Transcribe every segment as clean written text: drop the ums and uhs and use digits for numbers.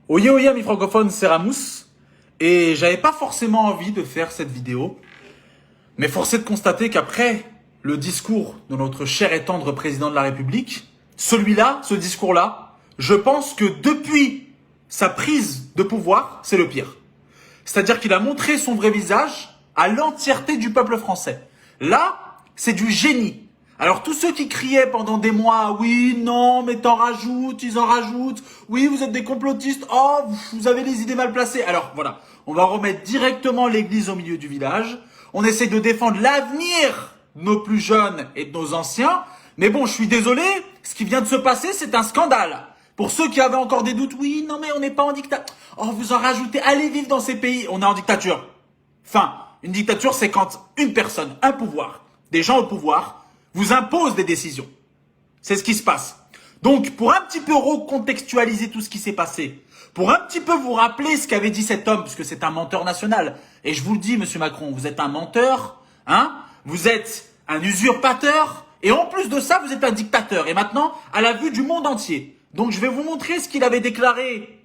Oye oye amis francophones, c'est Ramous. Et j'avais pas forcément envie de faire cette vidéo. Mais force est de constater qu'après le discours de notre cher et tendre président de la République, celui-là, ce discours-là, je pense que depuis sa prise de pouvoir, c'est le pire. C'est-à-dire qu'il a montré son vrai visage à l'entièreté du peuple français. Là, c'est du génie. Alors tous ceux qui criaient pendant des mois, oui, non, mais t'en rajoutes, ils en rajoutent, oui, vous êtes des complotistes, oh, vous avez les idées mal placées. Alors voilà, on va remettre directement l'église au milieu du village. On essaie de défendre l'avenir de nos plus jeunes et de nos anciens. Mais bon, je suis désolé, ce qui vient de se passer, c'est un scandale. Pour ceux qui avaient encore des doutes, oui, non, mais on n'est pas en dictature. Oh, vous en rajoutez, allez vivre dans ces pays, on est en dictature. Enfin, une dictature, c'est quand une personne, un pouvoir, des gens au pouvoir, vous impose des décisions. C'est ce qui se passe. Donc, pour un petit peu recontextualiser tout ce qui s'est passé, pour un petit peu vous rappeler ce qu'avait dit cet homme, puisque c'est un menteur national, et je vous le dis, monsieur Macron, vous êtes un menteur, hein, vous êtes un usurpateur, et en plus de ça, vous êtes un dictateur, et maintenant, à la vue du monde entier. Donc, je vais vous montrer ce qu'il avait déclaré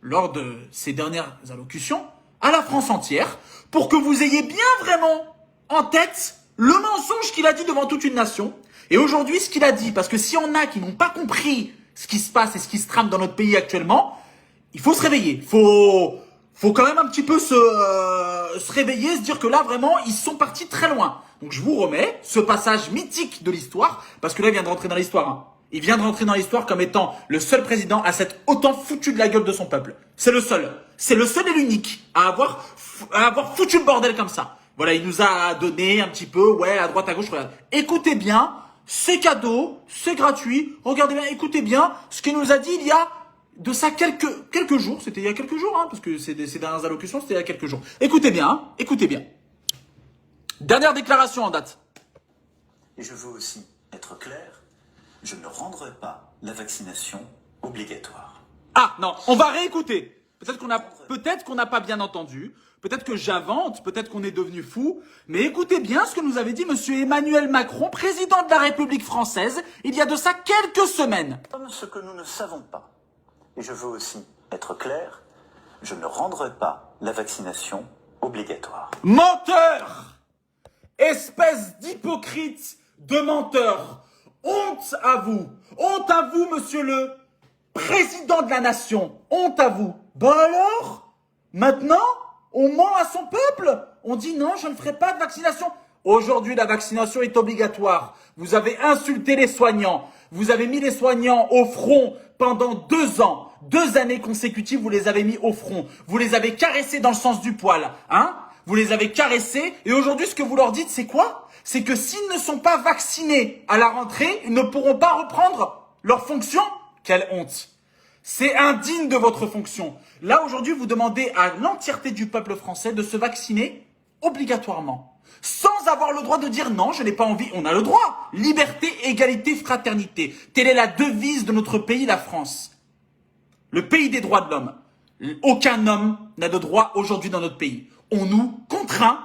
lors de ses dernières allocutions à la France entière, pour que vous ayez bien vraiment en tête le mensonge qu'il a dit devant toute une nation, et aujourd'hui ce qu'il a dit, parce que si on a qui n'ont pas compris ce qui se passe et ce qui se trame dans notre pays actuellement, il faut se réveiller, faut quand même un petit peu se réveiller, se dire que là vraiment ils sont partis très loin. Donc je vous remets ce passage mythique de l'histoire, parce que là il vient de rentrer dans l'histoire, hein. Il vient de rentrer dans l'histoire comme étant le seul président à s'être autant foutu de la gueule de son peuple. C'est le seul et l'unique à avoir foutu le bordel comme ça. Voilà, il nous a donné un petit peu, ouais, à droite, à gauche, regarde. Écoutez bien, c'est cadeau, c'est gratuit. Regardez bien, écoutez bien ce qu'il nous a dit il y a de ça quelques jours. C'était il y a quelques jours, hein, parce que ces dernières allocutions, c'était il y a quelques jours. Écoutez bien, hein, écoutez bien. Dernière déclaration en date. Et je veux aussi être clair, je ne rendrai pas la vaccination obligatoire. Ah, non, on va réécouter. Peut-être qu'on n'a pas bien entendu. Peut-être que j'invente, peut-être qu'on est devenu fou, mais écoutez bien ce que nous avait dit monsieur Emmanuel Macron, président de la République française, il y a de ça quelques semaines. Comme ce que nous ne savons pas, et je veux aussi être clair, je ne rendrai pas la vaccination obligatoire. Menteur! Espèce d'hypocrite, de menteur. Honte à vous, monsieur le président de la nation, honte à vous. Bah alors, maintenant on ment à son peuple. On dit non, je ne ferai pas de vaccination. Aujourd'hui, la vaccination est obligatoire. Vous avez insulté les soignants. Vous avez mis les soignants au front pendant 2 ans. 2 années consécutives, vous les avez mis au front. Vous les avez caressés dans le sens du poil. Hein? Vous les avez caressés. Et aujourd'hui, ce que vous leur dites, c'est quoi? C'est que s'ils ne sont pas vaccinés à la rentrée, ils ne pourront pas reprendre leurs fonctions. Quelle honte! C'est indigne de votre fonction. Là, aujourd'hui, vous demandez à l'entièreté du peuple français de se vacciner obligatoirement. Sans avoir le droit de dire non, je n'ai pas envie. On a le droit. Liberté, égalité, fraternité. Telle est la devise de notre pays, la France. Le pays des droits de l'homme. Aucun homme n'a de droit aujourd'hui dans notre pays. On nous contraint,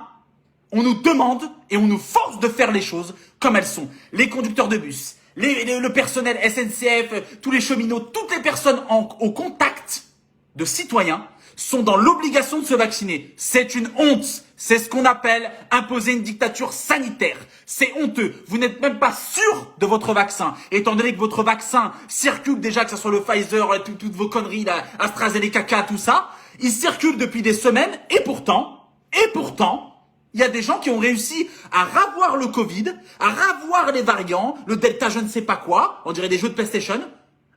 on nous demande et on nous force de faire les choses comme elles sont. Les conducteurs de bus, le personnel SNCF, tous les cheminots, toutes les personnes au contact de citoyens sont dans l'obligation de se vacciner. C'est une honte. C'est ce qu'on appelle imposer une dictature sanitaire. C'est honteux. Vous n'êtes même pas sûr de votre vaccin. Étant donné que votre vaccin circule déjà, que ce soit le Pfizer, toutes vos conneries, là, AstraZeneca, tout ça, il circule depuis des semaines et pourtant, il y a des gens qui ont réussi à ravoir le Covid, à ravoir les variants, le Delta je ne sais pas quoi, on dirait des jeux de PlayStation,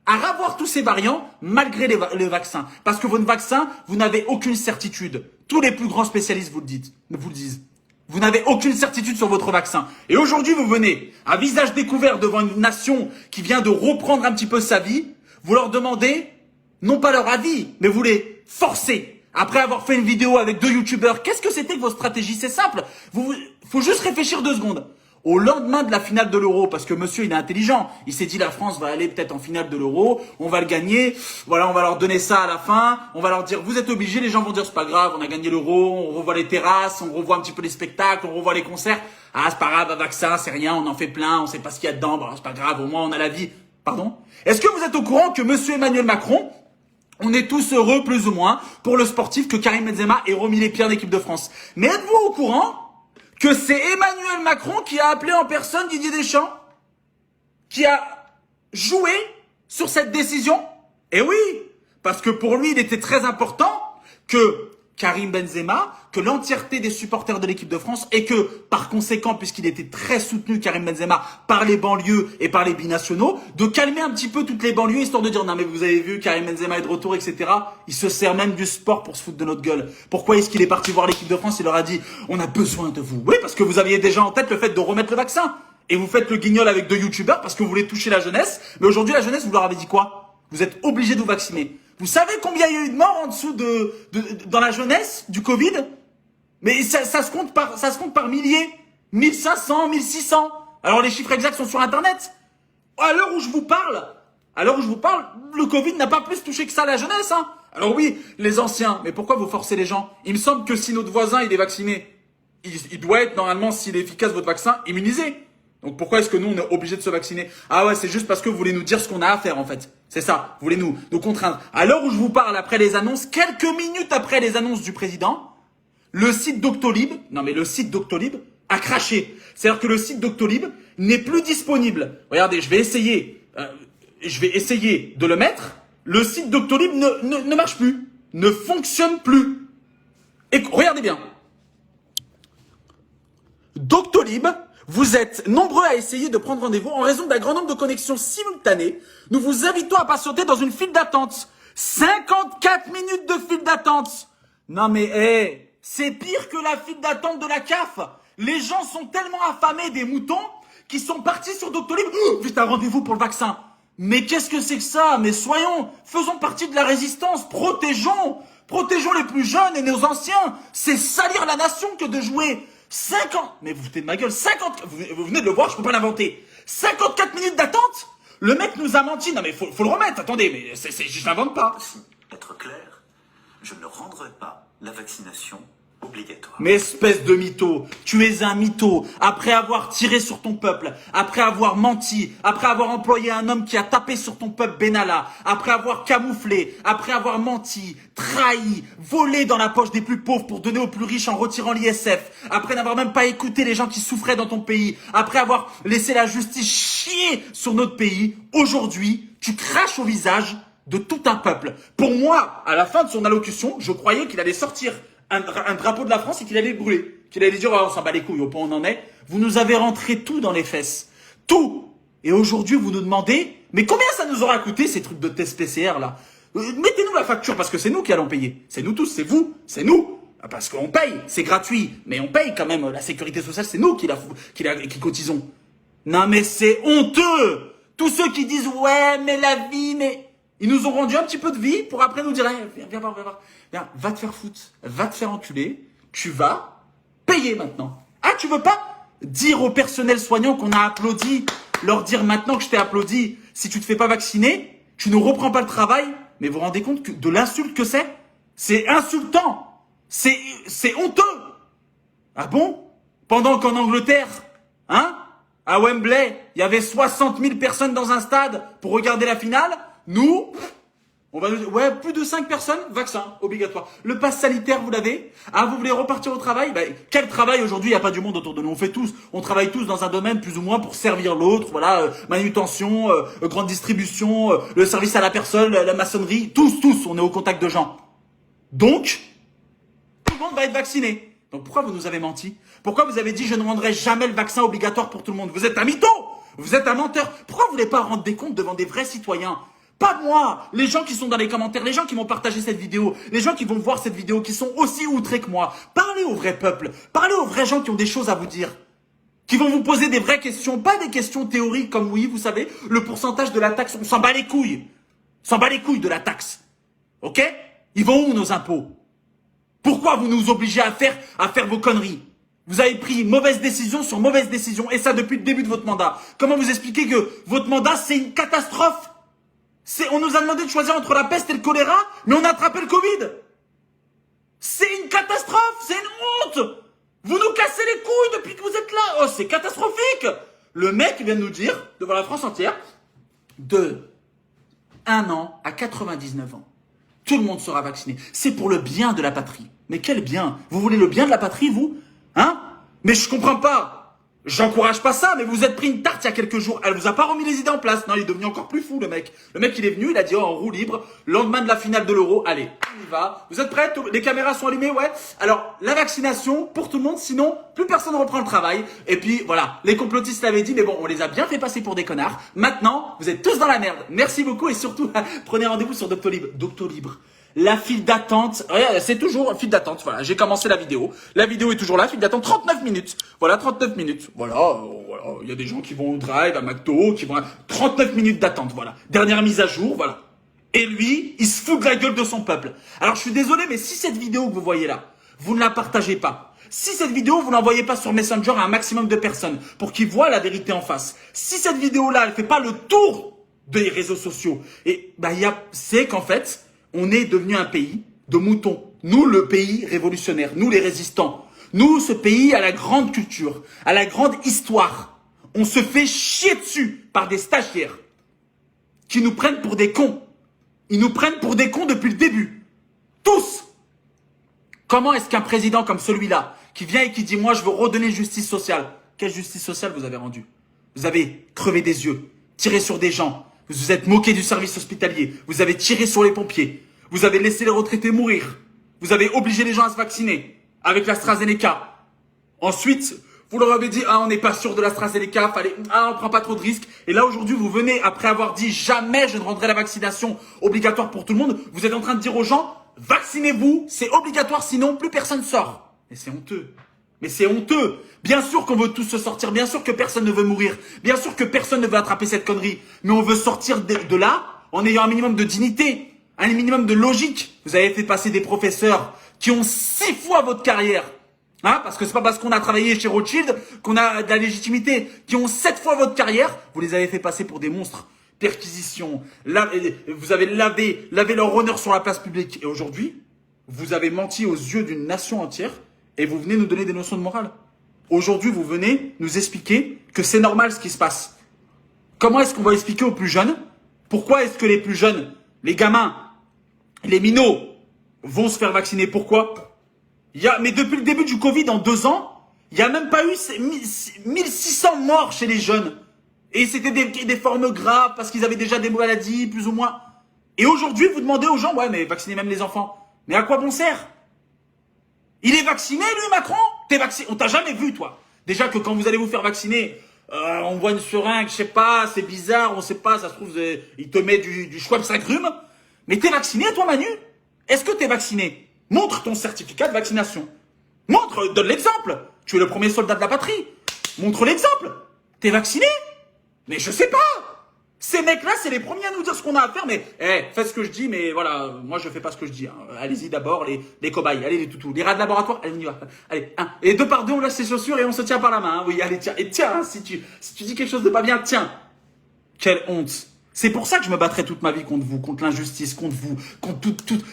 à ravoir tous ces variants malgré les vaccins. Parce que votre vaccin, vous n'avez aucune certitude. Tous les plus grands spécialistes vous le disent. Vous n'avez aucune certitude sur votre vaccin. Et aujourd'hui, vous venez à visage découvert devant une nation qui vient de reprendre un petit peu sa vie, vous leur demandez, non pas leur avis, mais vous les forcez. Après avoir fait une vidéo avec 2 youtubeurs, qu'est-ce que c'était que votre stratégie? C'est simple. Faut juste réfléchir 2 secondes. Au lendemain de la finale de l'Euro, parce que monsieur il est intelligent, il s'est dit la France va aller peut-être en finale de l'Euro, on va le gagner, voilà, on va leur donner ça à la fin, on va leur dire vous êtes obligés, les gens vont dire c'est pas grave, on a gagné l'Euro, on revoit les terrasses, on revoit un petit peu les spectacles, on revoit les concerts, ah c'est pas grave, un vaccin, c'est rien, on en fait plein, on sait pas ce qu'il y a dedans, bah, c'est pas grave, au moins on a la vie. Pardon? Est-ce que vous êtes au courant que monsieur Emmanuel Macron On est tous heureux, plus ou moins, pour le sportif que Karim Benzema ait remis les pieds en équipe de France. Mais êtes-vous au courant que c'est Emmanuel Macron qui a appelé en personne Didier Deschamps, qui a joué sur cette décision? Eh oui, parce que pour lui, il était très important que Karim Benzema, que l'entièreté des supporters de l'équipe de France, et que, par conséquent, puisqu'il était très soutenu, Karim Benzema, par les banlieues et par les binationaux, de calmer un petit peu toutes les banlieues, histoire de dire, non mais vous avez vu, Karim Benzema est de retour, etc. Il se sert même du sport pour se foutre de notre gueule. Pourquoi est-ce qu'il est parti voir l'équipe de France? Il leur a dit, on a besoin de vous. Oui, parce que vous aviez déjà en tête le fait de remettre le vaccin. Et vous faites le guignol avec deux youtubeurs parce que vous voulez toucher la jeunesse. Mais aujourd'hui, la jeunesse, vous leur avez dit quoi? Vous êtes obligés de vous vacciner. Vous savez combien il y a eu de morts en dessous dans la jeunesse du Covid? Mais ça se compte par milliers. 1500, 1600. Alors les chiffres exacts sont sur Internet. À l'heure où je vous parle, le Covid n'a pas plus touché que ça la jeunesse, hein. Alors oui, les anciens, mais pourquoi vous forcez les gens? Il me semble que si notre voisin, il est vacciné, il doit être normalement, s'il est efficace votre vaccin, immunisé. Donc pourquoi est-ce que nous, on est obligé de se vacciner? Ah ouais, c'est juste parce que vous voulez nous dire ce qu'on a à faire en fait. C'est ça, vous voulez nous contraindre. À l'heure où je vous parle, après les annonces, quelques minutes après les annonces du président, le site Doctolib a craché. C'est-à-dire que le site Doctolib n'est plus disponible. Regardez, je vais essayer de le mettre. Le site Doctolib ne marche plus, ne fonctionne plus. Et regardez bien. Doctolib, vous êtes nombreux à essayer de prendre rendez-vous en raison d'un grand nombre de connexions simultanées. Nous vous invitons à patienter dans une file d'attente. 54 minutes de file d'attente. Non mais, c'est pire que la file d'attente de la CAF. Les gens sont tellement affamés des moutons qu'ils sont partis sur Doctolib. Oh, vite un rendez-vous pour le vaccin. Mais qu'est-ce que c'est que ça? Mais faisons partie de la résistance. Protégeons les plus jeunes et nos anciens. C'est salir la nation que de jouer 50, mais vous foutez de ma gueule, 50, vous venez de le voir, je peux pas l'inventer. 54 minutes d'attente? Le mec nous a menti. Non mais faut le remettre, attendez, mais je l'invente pas. Si, être clair, je ne rendrai pas la vaccination obligatoire. Mais espèce de mytho, tu es un mytho. Après avoir tiré sur ton peuple, après avoir menti, après avoir employé un homme qui a tapé sur ton peuple Benalla, après avoir camouflé, après avoir menti, trahi, volé dans la poche des plus pauvres pour donner aux plus riches en retirant l'ISF, après n'avoir même pas écouté les gens qui souffraient dans ton pays, après avoir laissé la justice chier sur notre pays, aujourd'hui, tu craches au visage de tout un peuple. Pour moi, à la fin de son allocution, je croyais qu'il allait sortir un drapeau de la France et qu'il allait le brûler. Qu'il allait dire, oh, on s'en bat les couilles, au point où on en est. Vous nous avez rentré tout dans les fesses. Tout. Et aujourd'hui, vous nous demandez, mais combien ça nous aura coûté ces trucs de test PCR là? Mettez-nous la facture parce que c'est nous qui allons payer. C'est nous tous, c'est vous, c'est nous. Parce qu'on paye, c'est gratuit. Mais on paye quand même la sécurité sociale, c'est nous qui cotisons. Non mais c'est honteux. Tous ceux qui disent, ouais, mais la vie, mais... Ils nous ont rendu un petit peu de vie pour après nous dire, hey, viens voir. Viens, va te faire foutre, va te faire enculer, tu vas payer maintenant. Ah, tu veux pas dire au personnel soignant qu'on a applaudi, leur dire maintenant que je t'ai applaudi, si tu te fais pas vacciner, tu ne reprends pas le travail. Mais vous vous rendez compte de l'insulte que c'est? C'est insultant. C'est honteux. Ah bon? Pendant qu'en Angleterre, à Wembley, il y avait 60 000 personnes dans un stade pour regarder la finale. Nous, on va nous dire, ouais, plus de 5 personnes, vaccin obligatoire. Le pass sanitaire, vous l'avez? Ah, vous voulez repartir au travail? Quel travail aujourd'hui? Il n'y a pas du monde autour de nous. On travaille tous dans un domaine plus ou moins pour servir l'autre. Voilà, manutention, grande distribution, le service à la personne, la maçonnerie. Tous, on est au contact de gens. Donc, tout le monde va être vacciné. Donc pourquoi vous nous avez menti? Pourquoi vous avez dit je ne rendrai jamais le vaccin obligatoire pour tout le monde? Vous êtes un mytho! Vous êtes un menteur. Pourquoi vous voulez pas rendre des comptes devant des vrais citoyens? Pas moi, les gens qui sont dans les commentaires, les gens qui vont partager cette vidéo, les gens qui vont voir cette vidéo, qui sont aussi outrés que moi. Parlez au vrai peuple, parlez aux vrais gens qui ont des choses à vous dire, qui vont vous poser des vraies questions, pas des questions théoriques comme oui, vous savez, le pourcentage de la taxe, on s'en bat les couilles. On s'en bat les couilles de la taxe. Ok? Ils vont où nos impôts? Pourquoi vous nous obligez à faire vos conneries? Vous avez pris mauvaise décision sur mauvaise décision, et ça depuis le début de votre mandat. Comment vous expliquez que votre mandat, c'est une catastrophe? On nous a demandé de choisir entre la peste et le choléra, mais on a attrapé le Covid. C'est une catastrophe, c'est une honte. Vous nous cassez les couilles depuis que vous êtes là. Oh, c'est catastrophique. Le mec vient de nous dire, devant la France entière, de 1 an à 99 ans. Tout le monde sera vacciné. C'est pour le bien de la patrie. Mais quel bien? Vous voulez le bien de la patrie, vous? Hein? Mais je comprends pas. J'encourage pas ça, mais vous êtes pris une tarte il y a quelques jours. Elle vous a pas remis les idées en place. Non, il est devenu encore plus fou, le mec. Le mec, il est venu, il a dit, oh, en roue libre, lendemain de la finale de l'Euro. Allez, on y va. Vous êtes prêts? Les caméras sont allumées, ouais. Alors, la vaccination pour tout le monde, sinon, plus personne ne reprend le travail. Et puis, voilà. Les complotistes l'avaient dit, mais bon, on les a bien fait passer pour des connards. Maintenant, vous êtes tous dans la merde. Merci beaucoup et surtout, prenez rendez-vous sur Doctolib. Doctolib. La file d'attente, c'est toujours file d'attente, voilà, j'ai commencé la vidéo. La vidéo est toujours là, file d'attente, 39 minutes. Voilà, 39 minutes. Voilà, il y a des gens qui vont au drive, à McDo, qui vont à 39 minutes d'attente, voilà. Dernière mise à jour, voilà. Et lui, il se fout de la gueule de son peuple. Alors, je suis désolé, mais si cette vidéo que vous voyez là, vous ne la partagez pas, si cette vidéo, vous n'envoyez pas sur Messenger à un maximum de personnes pour qu'ils voient la vérité en face, si cette vidéo-là, elle fait pas le tour des réseaux sociaux, et c'est qu'en fait, on est devenu un pays de moutons. Nous, le pays révolutionnaire. Nous, les résistants. Nous, ce pays à la grande culture, à la grande histoire. On se fait chier dessus par des stagiaires qui nous prennent pour des cons. Ils nous prennent pour des cons depuis le début. Tous. Comment est-ce qu'un président comme celui-là, qui vient et qui dit « Moi, je veux redonner justice sociale ». Quelle justice sociale vous avez rendue? Vous avez crevé des yeux, tiré sur des gens. Vous vous êtes moqué du service hospitalier. Vous avez tiré sur les pompiers. Vous avez laissé les retraités mourir. Vous avez obligé les gens à se vacciner avec l'AstraZeneca. Ensuite, vous leur avez dit « Ah, on n'est pas sûr de l'AstraZeneca, on prend pas trop de risques. » Et là, aujourd'hui, vous venez, après avoir dit « Jamais je ne rendrai la vaccination obligatoire pour tout le monde », vous êtes en train de dire aux gens « Vaccinez-vous, c'est obligatoire, sinon plus personne sort. » Mais c'est honteux. Mais c'est honteux. Bien sûr qu'on veut tous se sortir. Bien sûr que personne ne veut mourir. Bien sûr que personne ne veut attraper cette connerie. Mais on veut sortir de là en ayant un minimum de dignité. Un minimum de logique. Vous avez fait passer des professeurs qui ont 6 fois votre carrière. Hein, parce que c'est pas parce qu'on a travaillé chez Rothschild qu'on a de la légitimité. Qui ont 7 fois votre carrière. Vous les avez fait passer pour des monstres. Perquisition. Vous avez lavé leur honneur sur la place publique. Et aujourd'hui, vous avez menti aux yeux d'une nation entière. Et vous venez nous donner des notions de morale. Aujourd'hui, vous venez nous expliquer que c'est normal ce qui se passe. Comment est-ce qu'on va expliquer aux plus jeunes? Pourquoi est-ce que les plus jeunes, les gamins, les minots vont se faire vacciner? Pourquoi? Mais depuis le début du Covid, en 2 ans, il n'y a même pas eu 1600 morts chez les jeunes. Et c'était des formes graves parce qu'ils avaient déjà des maladies, plus ou moins. Et aujourd'hui, vous demandez aux gens, ouais, mais vaccinez même les enfants. Mais à quoi bon sert? Il est vacciné, lui, Macron? T'es vacciné? On t'a jamais vu, toi. Déjà que quand vous allez vous faire vacciner, on voit une seringue, je sais pas, c'est bizarre, on sait pas, ça se trouve, il te met du Schweppes agrumes. Mais t'es vacciné, toi, Manu? Est-ce que t'es vacciné? Montre ton certificat de vaccination. Montre, donne l'exemple. Tu es le premier soldat de la patrie. Montre l'exemple. T'es vacciné? Mais je sais pas. Ces mecs-là, c'est les premiers à nous dire ce qu'on a à faire, mais faites ce que je dis, mais voilà, moi je fais pas ce que je dis. Hein. Allez-y d'abord, les cobayes, allez les toutous, les rats de laboratoire, allez on y va. Allez, 1. Et 2 par 2, on lâche ses chaussures et on se tient par la main. Hein. Oui, allez, tiens. Et tiens, hein, si tu dis quelque chose de pas bien, tiens. Quelle honte. C'est pour ça que je me battrai toute ma vie contre vous, contre l'injustice, contre vous, contre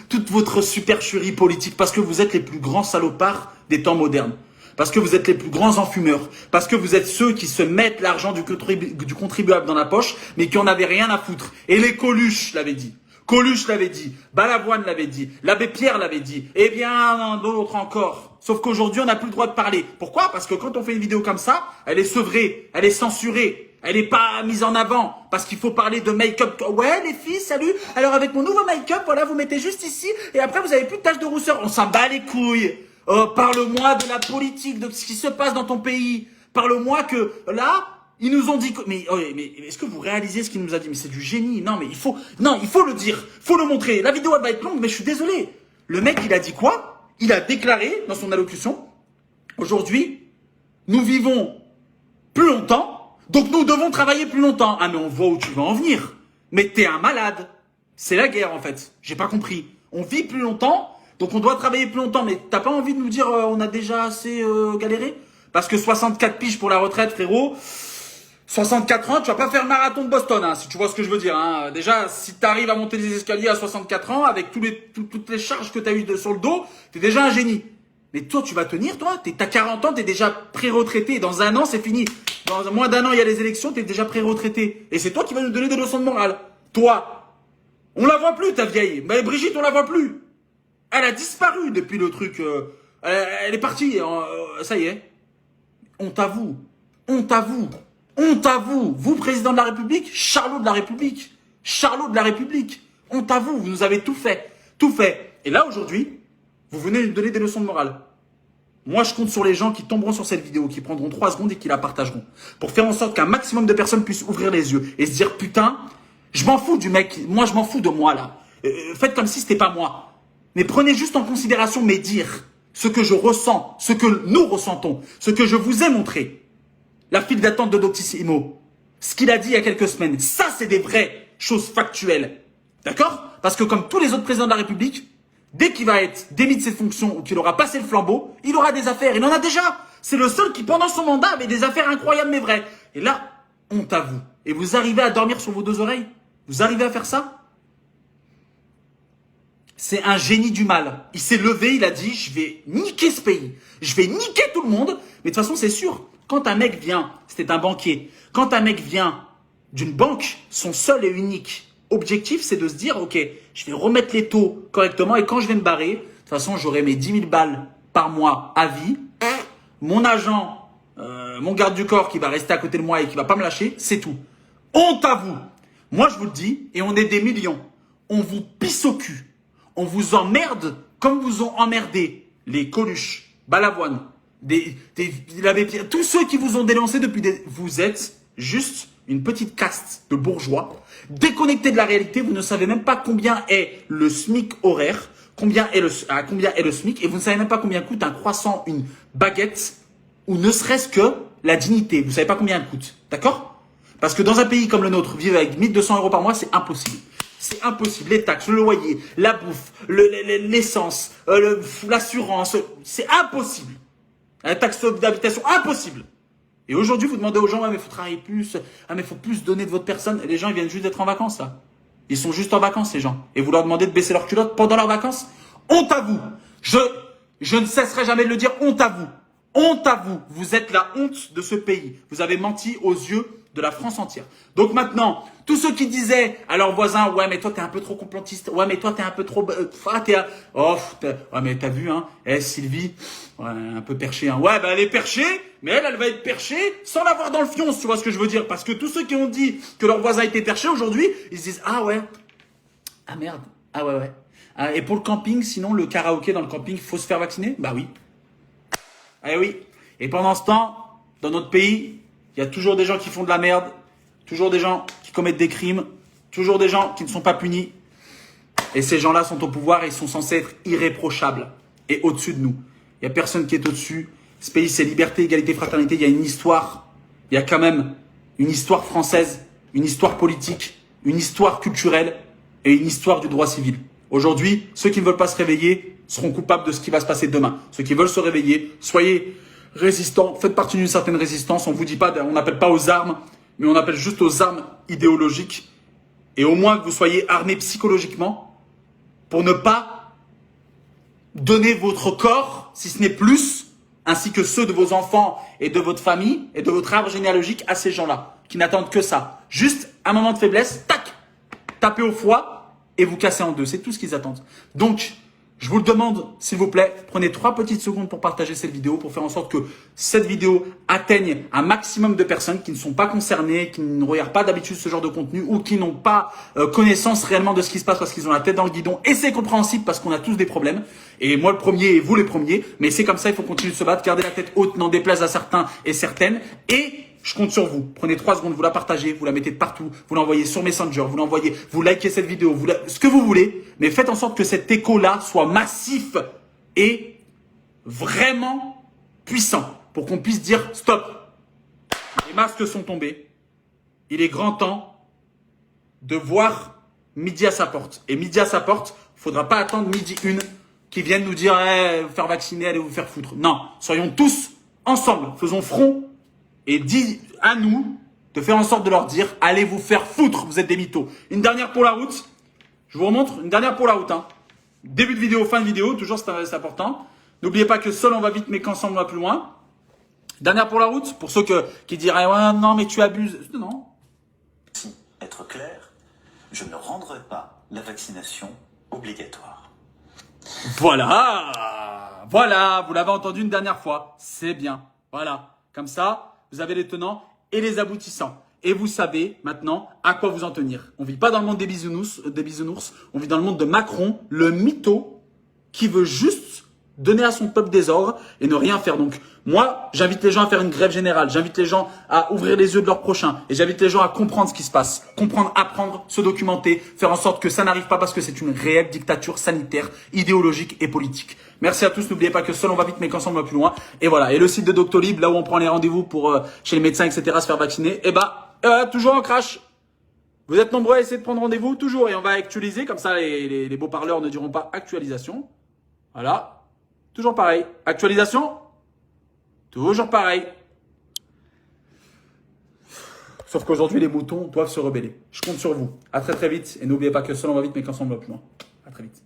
toute votre supercherie politique, parce que vous êtes les plus grands salopards des temps modernes. Parce que vous êtes les plus grands enfumeurs. Parce que vous êtes ceux qui se mettent l'argent du contribuable dans la poche, mais qui en avaient rien à foutre. Et les Coluche l'avaient dit. Coluche l'avait dit. Balavoine l'avait dit. L'abbé Pierre l'avait dit. Et bien d'autres encore. Sauf qu'aujourd'hui, on n'a plus le droit de parler. Pourquoi? Parce que quand on fait une vidéo comme ça, elle est sevrée, elle est censurée. Elle n'est pas mise en avant. Parce qu'il faut parler de make-up. Ouais, les filles, salut. Alors avec mon nouveau make-up, voilà, vous mettez juste ici. Et après, vous avez plus de taches de rousseur. On s'en bat les couilles. Parle-moi de la politique, de ce qui se passe dans ton pays. Parle-moi que là, ils nous ont dit que... Mais est-ce que vous réalisez ce qu'il nous a dit? Mais c'est du génie. Non, mais il faut le dire. Faut le montrer. La vidéo, elle va être longue, mais je suis désolé. Le mec, il a dit quoi? Il a déclaré dans son allocution, aujourd'hui, nous vivons plus longtemps, donc nous devons travailler plus longtemps. Ah, mais on voit où tu vas en venir. Mais t'es un malade. C'est la guerre, en fait. J'ai pas compris. On vit plus longtemps... Donc on doit travailler plus longtemps, mais t'as pas envie de nous dire on a déjà assez galéré? Parce que 64 piges pour la retraite, frérot, 64 ans, tu vas pas faire le marathon de Boston, hein, si tu vois ce que je veux dire. Hein. Déjà, si t'arrives à monter les escaliers à 64 ans, avec toutes les charges que t'as eues sur le dos, t'es déjà un génie. Mais toi, tu vas tenir, toi? T'as 40 ans, t'es déjà pré-retraité. Dans 1 an, c'est fini. Dans moins d'1 an, il y a les élections, t'es déjà pré-retraité. Et c'est toi qui vas nous donner des leçons de morale. Toi. On la voit plus, ta vieille. Mais Brigitte, on la voit plus. Elle a disparu depuis le truc. Elle est partie. Ça y est. Honte à vous. Honte à vous. Honte à vous. Vous, président de la République, Charlot de la République. Charlot de la République. Honte à vous. Vous nous avez tout fait. Tout fait. Et là, aujourd'hui, vous venez nous donner des leçons de morale. Moi, je compte sur les gens qui tomberont sur cette vidéo, qui prendront 3 secondes et qui la partageront. Pour faire en sorte qu'un maximum de personnes puissent ouvrir les yeux et se dire, putain, je m'en fous du mec. Moi, je m'en fous de moi, là. Faites comme si c'était pas moi. Mais prenez juste en considération mes dires. Ce que je ressens, ce que nous ressentons, ce que je vous ai montré. La file d'attente de Doctissimo. Ce qu'il a dit il y a quelques semaines. Ça, c'est des vraies choses factuelles. D'accord? Parce que comme tous les autres présidents de la République, dès qu'il va être démis de ses fonctions ou qu'il aura passé le flambeau, il aura des affaires. Il en a déjà. C'est le seul qui, pendant son mandat, avait des affaires incroyables mais vraies. Et là, honte à vous. Et vous arrivez à dormir sur vos 2 oreilles? Vous arrivez à faire ça? C'est un génie du mal. Il s'est levé, il a dit, je vais niquer ce pays. Je vais niquer tout le monde. Mais de toute façon, c'est sûr, quand un mec vient, c'était un banquier, quand un mec vient d'une banque, son seul et unique objectif, c'est de se dire, ok, je vais remettre les taux correctement et quand je vais me barrer, de toute façon, j'aurai mes 10 000 balles par mois à vie. Mon agent, mon garde du corps qui va rester à côté de moi et qui va pas me lâcher, c'est tout. Honte à vous. Moi, je vous le dis, et on est des millions. On vous pisse au cul. On vous emmerde comme vous ont emmerdé les Coluche, Balavoine, l'abbé Pierre, tous ceux qui vous ont dénoncé depuis des... Vous êtes juste une petite caste de bourgeois, déconnectés de la réalité. Vous ne savez même pas combien est le SMIC horaire, combien est le SMIC, et vous ne savez même pas combien coûte un croissant, une baguette, ou ne serait-ce que la dignité. Vous ne savez pas combien elle coûte, d'accord? Parce que dans un pays comme le nôtre, vivre avec 1 200 € par mois, c'est impossible. C'est impossible. Les taxes, le loyer, la bouffe, l'essence, l'assurance, c'est impossible. La taxe d'habitation, impossible. Et aujourd'hui, vous demandez aux gens, ouais, mais il faut travailler plus, ah, mais il faut plus donner de votre personne. Et les gens, ils viennent juste d'être en vacances, là. Ils sont juste en vacances, les gens. Et vous leur demandez de baisser leurs culottes pendant leurs vacances? Honte à vous. Je ne cesserai jamais de le dire, honte à vous. Honte à vous. Vous êtes la honte de ce pays. Vous avez menti aux yeux de la France entière. Donc maintenant, tous ceux qui disaient à leurs voisins, ouais, mais toi, t'es un peu trop complotiste. Ouais, mais toi, t'es un peu trop... ouais, mais t'as vu, hein, Sylvie, ouais, un peu perchée, hein. Ouais, bah, elle est perchée, mais elle va être perchée sans l'avoir dans le fion, tu vois ce que je veux dire. Parce que tous ceux qui ont dit que leur voisin était perché, aujourd'hui, ils se disent, ah ouais, ah merde, ah ouais, ouais. Ah, et pour le camping, sinon, le karaoké dans le camping, il faut se faire vacciner? Bah oui. Ah oui. Et pendant ce temps, dans notre pays, il y a toujours des gens qui font de la merde, toujours des gens qui commettent des crimes, toujours des gens qui ne sont pas punis. Et ces gens-là sont au pouvoir et ils sont censés être irréprochables et au-dessus de nous. Il n'y a personne qui est au-dessus. Ce pays, c'est liberté, égalité, fraternité. Il y a une histoire. Il y a quand même une histoire française, une histoire politique, une histoire culturelle et une histoire du droit civil. Aujourd'hui, ceux qui ne veulent pas se réveiller seront coupables de ce qui va se passer demain. Ceux qui veulent se réveiller, soyez résistants, faites partie d'une certaine résistance. On vous dit pas, on n'appelle pas aux armes, mais on appelle juste aux armes idéologiques. Et au moins que vous soyez armés psychologiquement pour ne pas donner votre corps, si ce n'est plus, ainsi que ceux de vos enfants et de votre famille et de votre arbre généalogique à ces gens-là, qui n'attendent que ça. Juste un moment de faiblesse, tac, tapez au foie et vous cassez en deux. C'est tout ce qu'ils attendent. Donc, je vous le demande, s'il vous plaît, prenez 3 petites secondes pour partager cette vidéo, pour faire en sorte que cette vidéo atteigne un maximum de personnes qui ne sont pas concernées, qui ne regardent pas d'habitude ce genre de contenu ou qui n'ont pas connaissance réellement de ce qui se passe parce qu'ils ont la tête dans le guidon. Et c'est compréhensible parce qu'on a tous des problèmes. Et moi le premier et vous les premiers. Mais c'est comme ça, il faut continuer de se battre, garder la tête haute, n'en déplaise à certains et certaines. Et je compte sur vous. Prenez 3 secondes, vous la partagez, vous la mettez de partout, vous l'envoyez sur Messenger, vous l'envoyez, vous likez cette vidéo, ce que vous voulez, mais faites en sorte que cet écho-là soit massif et vraiment puissant pour qu'on puisse dire stop. Les masques sont tombés. Il est grand temps de voir midi à sa porte. Et midi à sa porte, il ne faudra pas attendre midi 1 qui viennent nous dire vous faire vacciner, allez vous faire foutre. Non, soyons tous ensemble, faisons front. Et dit à nous de faire en sorte de leur dire allez vous faire foutre, vous êtes des mythos. Une dernière pour la route. Je vous remontre, une dernière pour la route. Hein. Début de vidéo, fin de vidéo, toujours c'est important. N'oubliez pas que seul on va vite mais qu'ensemble on va plus loin. Dernière pour la route, pour ceux qui diraient ouais non mais tu abuses. Non. Si, être clair, je ne rendrai pas la vaccination obligatoire. Voilà, voilà, vous l'avez entendu une dernière fois, c'est bien. Voilà, comme ça, vous avez les tenants et les aboutissants. Et vous savez maintenant à quoi vous en tenir. On vit pas dans le monde des bisounours, on vit dans le monde de Macron, le mytho, qui veut juste donner à son peuple des ordres et ne rien faire. Donc moi, j'invite les gens à faire une grève générale, j'invite les gens à ouvrir les yeux de leur prochain et j'invite les gens à comprendre ce qui se passe, comprendre, apprendre, se documenter, faire en sorte que ça n'arrive pas parce que c'est une réelle dictature sanitaire, idéologique et politique. Merci à tous, n'oubliez pas que seul on va vite mais qu'ensemble on va plus loin. Et voilà, et le site de Doctolib, là où on prend les rendez-vous pour chez les médecins, etc., se faire vacciner, et voilà, toujours en crash. Vous êtes nombreux à essayer de prendre rendez-vous, toujours, et on va actualiser, comme ça les beaux parleurs ne diront pas actualisation. Voilà. Toujours pareil. Actualisation. Toujours pareil. Sauf qu'aujourd'hui, les moutons doivent se rebeller. Je compte sur vous. À très très vite. Et n'oubliez pas que seul on va vite, mais qu'ensemble on va plus loin. À très vite.